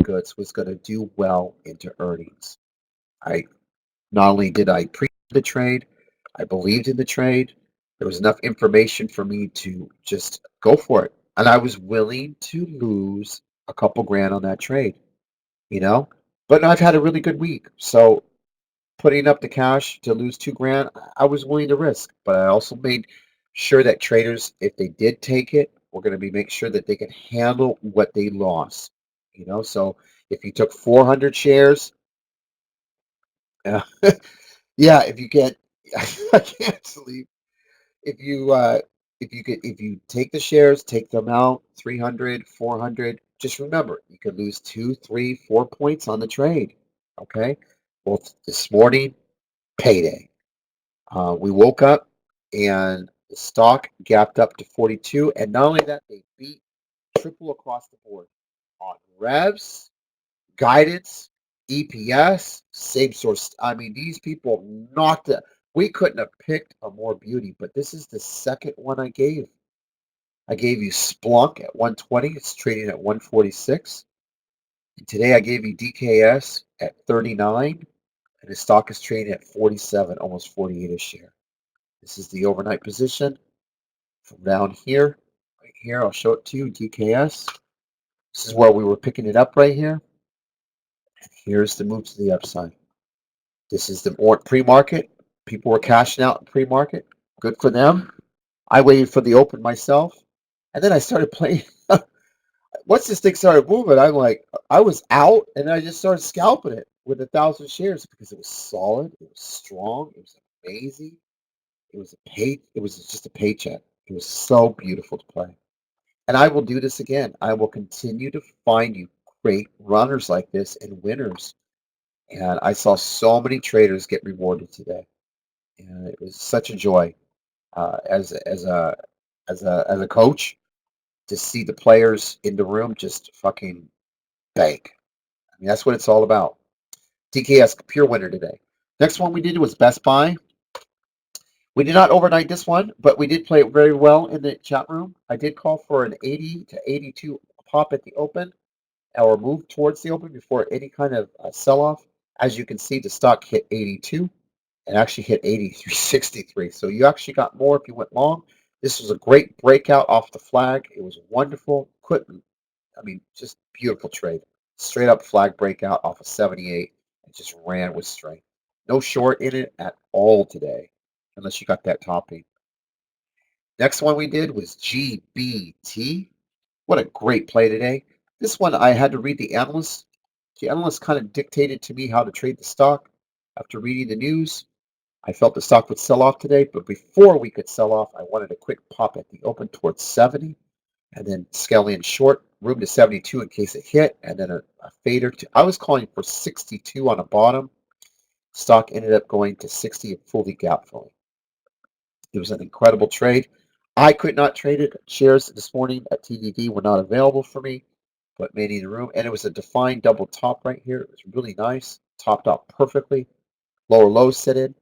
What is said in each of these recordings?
goods was going to do well into earnings. I Not only did I pre the trade, I believed in the trade. There was enough information for me to just go for it. And I was willing to lose a couple grand on that trade, you know? But I've had a really good week. So putting up the cash to lose 2 grand, I was willing to risk. But I also made sure that traders, if they did take it, were going to be make sure that they could handle what they lost. So if you took 400 shares, uh, yeah, if you get, I can't sleep. If you if you take the shares, take them out, 300, 400. Just remember, you could lose 2, 3, 4 points on the trade. Okay. Well, this morning, payday. We woke up and the stock gapped up to 42. And not only that, they beat triple across the board on revs, guidance, EPS, same source. I mean, these people knocked it. We couldn't have picked a more beauty, but this is the second one I gave. I gave you Splunk at 120. It's trading at 146. And today I gave you DKS at 39, and the stock is trading at 47, almost 48 a share. This is the overnight position from down here, right here. I'll show it to you, DKS. This is where we were picking it up right here. And here's the move to the upside. This is the pre-market. People were cashing out in pre-market. Good for them. I waited for the open myself. And then I started playing. Once this thing started moving, I was out and I just started scalping it with 1,000 shares because it was solid, it was strong, it was amazing. It was just a paycheck. It was so beautiful to play. And I will do this again. I will continue to find you great runners like this and winners. And I saw so many traders get rewarded today. And it was such a joy as a coach to see the players in the room just fucking bank. I mean, that's what it's all about. DKS pure winner today. Next one we did was Best Buy. We did not overnight this one, but we did play it very well in the chat room. I did call for an 80 to 82 pop at the open or move towards the open before any kind of sell-off. As you can see, the stock hit 82 and actually hit 83.63. So you actually got more if you went long. This was a great breakout off the flag. It was wonderful. Just beautiful trade. Straight up flag breakout off of 78 and just ran with strength. No short in it at all today, unless you got that topping. Next one we did was GBT. What a great play today. This one I had to read the analyst. The analyst kind of dictated to me how to trade the stock. After reading the news, I felt the stock would sell off today, but before we could sell off, I wanted a quick pop at the open towards 70 and then scale in short, room to 72 in case it hit, and then a fader to, I was calling for 62 on a bottom. Stock ended up going to 60 and fully gap filling. It was an incredible trade. I could not trade it. Shares this morning at TDD were not available for me, but many in the room. And it was a defined double top right here. It was really nice. Topped out perfectly. Lower low set in.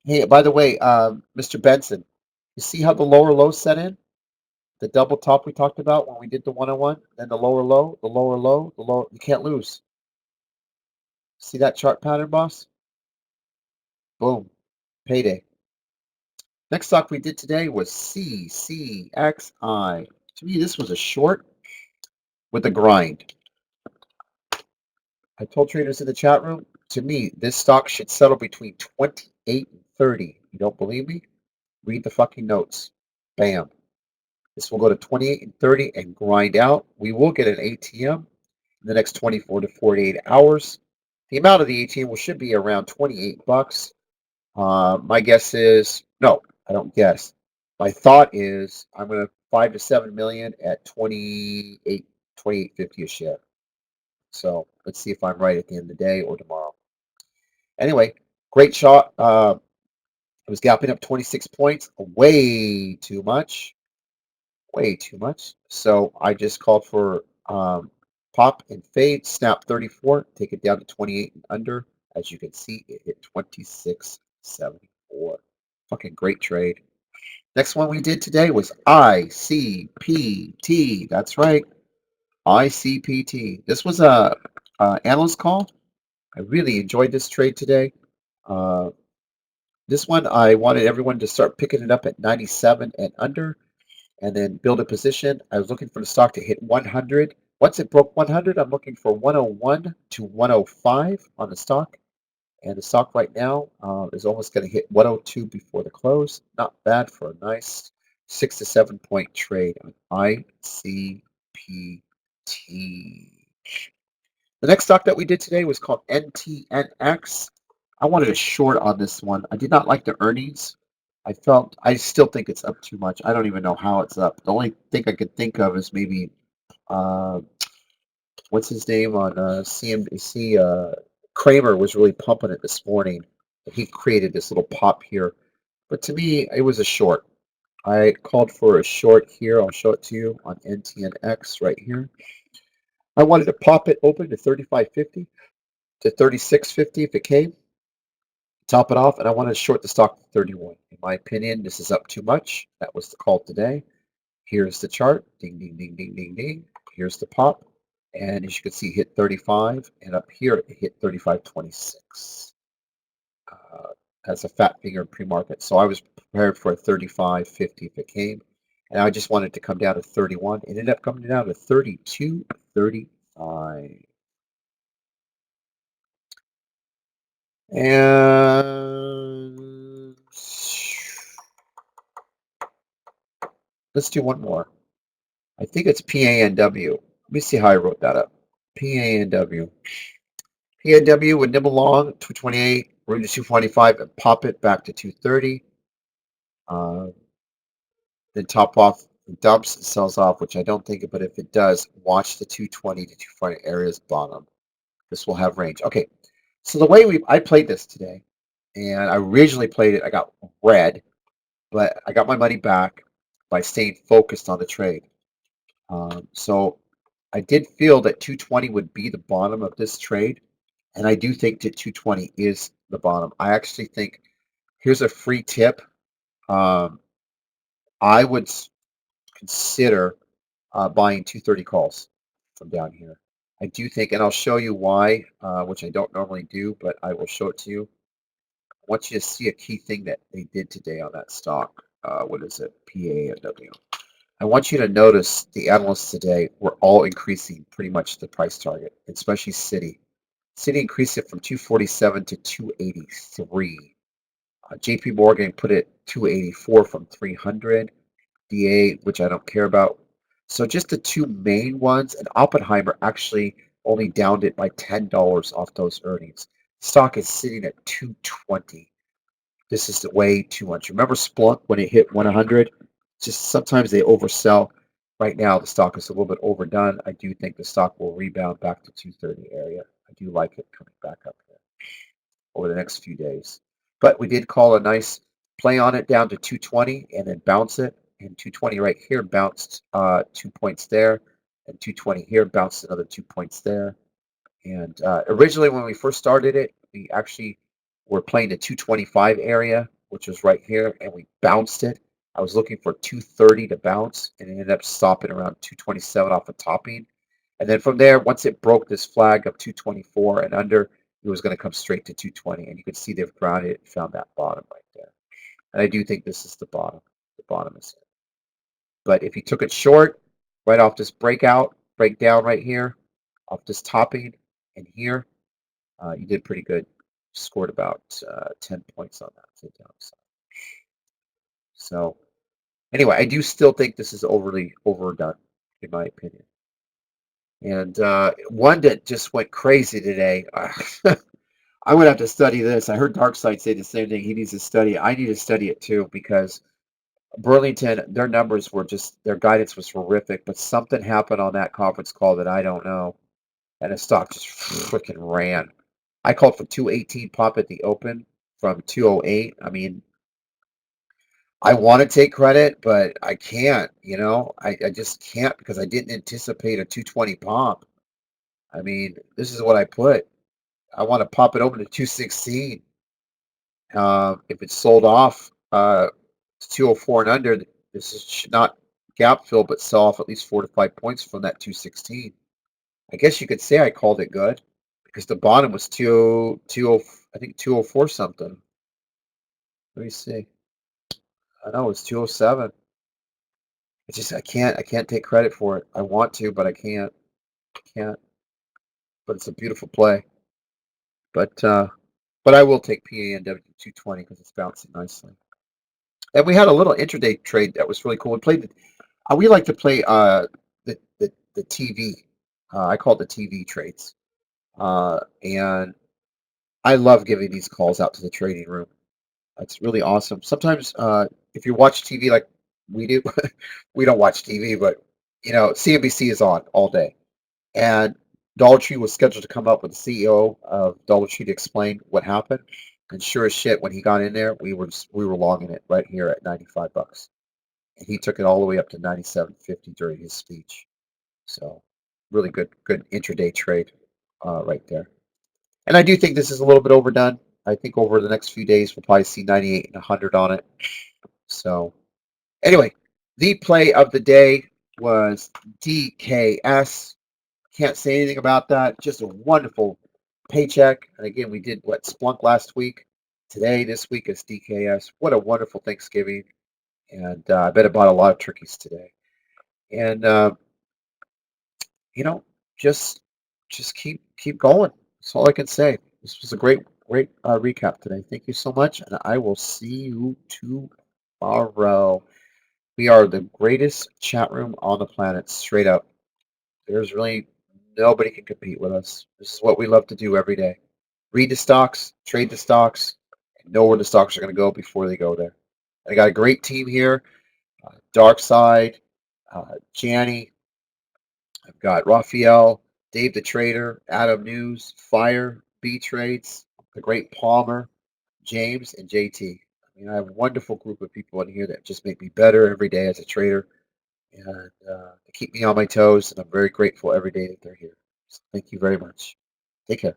Hey, by the way, Mr. Benson, you see how the lower low set in? The double top we talked about when we did the 101, then the lower low, the lower low, the lower. You can't lose. See that chart pattern, boss? Boom. Payday. Next stock we did today was CCXI. To me, this was a short with a grind. I told traders in the chat room, to me, this stock should settle between 28 and 30. You don't believe me? Read the fucking notes. Bam. This will go to 28 and 30 and grind out. We will get an ATM in the next 24 to 48 hours. The amount of the ATM should be around 28 bucks. My guess is, no, I don't guess. My thought is I'm going to 5 to 7 million at 28.50 a share. So let's see if I'm right at the end of the day or tomorrow. Anyway, great shot. It was gapping up 26 points. Way too much. Way too much. So I just called for pop and fade, snap 34, take it down to 28 and under. As you can see, it hit 26.74. Fucking great trade. Next one we did today was ICPT. That's right. ICPT. This was a analyst call. I really enjoyed this trade today. Uh, this one, I wanted everyone to start picking it up at 97 and under and then build a position. I was looking for the stock to hit 100. Once it broke 100, I'm looking for 101 to 105 on the stock. And the stock right now is almost going to hit 102 before the close. Not bad for a nice 6 to 7 point trade on ICPT. The next stock that we did today was called NTNX. I wanted a short on this one. I did not like the earnings. I still think it's up too much. I don't even know how it's up. The only thing I could think of is maybe, uh, what's his name on CNBC? Kramer was really pumping it this morning. He created this little pop here. But to me, it was a short. I called for a short here. I'll show it to you on NTNX right here. I wanted to pop it open to 35.50 to 36.50 if it came. Top it off, and I wanted to short the stock to 31. In my opinion, this is up too much. That was the call today. Here's the chart. Ding, ding, ding, ding, ding, ding. Here's the pop. And as you can see, hit 35. And up here, it hit 35.26. That's a fat finger pre-market. So I was prepared for a 35.50 if it came. And I just wanted to come down to 31. It ended up coming down to 32.35. And let's do one more. I think it's PANW. Let me see how I wrote that up. PANW. PANW would nibble along 228, root to 225, and pop it back to 230. Then top off, dumps, and sells off, which I don't think, but if it does, watch the 220 to 240 areas bottom. This will have range. Okay, so the way I played this today, and I originally played it, I got red, but I got my money back by staying focused on the trade. So I did feel that 220 would be the bottom of this trade, and I do think that 220 is the bottom. I actually think, here's a free tip. I would consider buying 230 calls from down here. I do think, and I'll show you why, which I don't normally do, but I will show it to you. I want you to see a key thing that they did today on that stock. What is it? PANW. I want you to notice the analysts today were all increasing pretty much the price target, especially Citi. Citi increased it from 247 to 283. JP Morgan put it 284 from 300. DA, which I don't care about. So just the two main ones, and Oppenheimer actually only downed it by $10 off those earnings. Stock is sitting at 220. This is way too much. Remember Splunk when it hit 100? Just sometimes they oversell. Right now, the stock is a little bit overdone. I do think the stock will rebound back to 230 area. I do like it coming back up there over the next few days. But we did call a nice play on it down to 220 and then bounce it. And 220 right here bounced 2 points there. And 220 here bounced another 2 points there. And originally when we first started it, we actually were playing the 225 area, which was right here, and we bounced it. I was looking for 230 to bounce, and it ended up stopping around 227 off a topping. And then from there, once it broke this flag of 224 and under, it was going to come straight to 220. And you can see they've grounded it and found that bottom right there. And I do think this is the bottom. The bottom is it. But if you took it short, right off this breakdown right here, off this topping and here, you did pretty good. Scored about 10 points on that to the downside. So anyway, I do still think this is overly overdone, in my opinion. And one that just went crazy today. I would have to study this. I heard Darkside say the same thing. He needs to study it. I need to study it too because Burlington, their numbers were just, their guidance was horrific, but something happened on that conference call that I don't know. And the stock just freaking ran. I called for 218 pop at the open from 208. I mean, I want to take credit, but I can't, I just can't because I didn't anticipate a 220 pop. I mean, this is what I put. I want to pop it open to 216. If it's sold off to 204 and under, should not gap fill, but sell off at least 4 to 5 points from that 216. I guess you could say I called it good. because the bottom was 20, I think 204 something. Let me see. I know it's 207. I can't take credit for it. I want to, but I can't. I can't. But it's a beautiful play. But but I will take PANW 220 because it's bouncing nicely. And we had a little intraday trade that was really cool. We played. We like to play the TV. I call it the TV trades. And I love giving these calls out to the trading room. It's really awesome. Sometimes, if you watch TV like we do, we don't watch TV, but CNBC is on all day. And Dollar Tree was scheduled to come up with the CEO of Dollar Tree to explain what happened. And sure as shit, when he got in there, we were longing it right here at $95, and he took it all the way up to 97.50 during his speech. So, really good intraday trade, right there. And I do think this is a little bit overdone. I think over the next few days we'll probably see 98 and 100 on it. So anyway, the play of the day was DKS. Can't say anything about that. Just a wonderful paycheck. And again, we did what, Splunk last week. This week is DKS. What a wonderful Thanksgiving. And I bet I bought a lot of turkeys today. And you know, just keep going. That's all I can say. This was a great recap today. Thank you so much, and I will see you tomorrow. We are the greatest chat room on the planet, straight up. There's really nobody can compete with us. This is what we love to do every day. Read the stocks, trade the stocks, and know where the stocks are going to go before they go there. I got a great team here. Dark Side, Janny, I've got Raphael, Dave the Trader, Adam News, Fire, B Trades, the Great Palmer, James, and JT. I mean, I have a wonderful group of people in here that just make me better every day as a trader, and they keep me on my toes, and I'm very grateful every day that they're here. So thank you very much. Take care.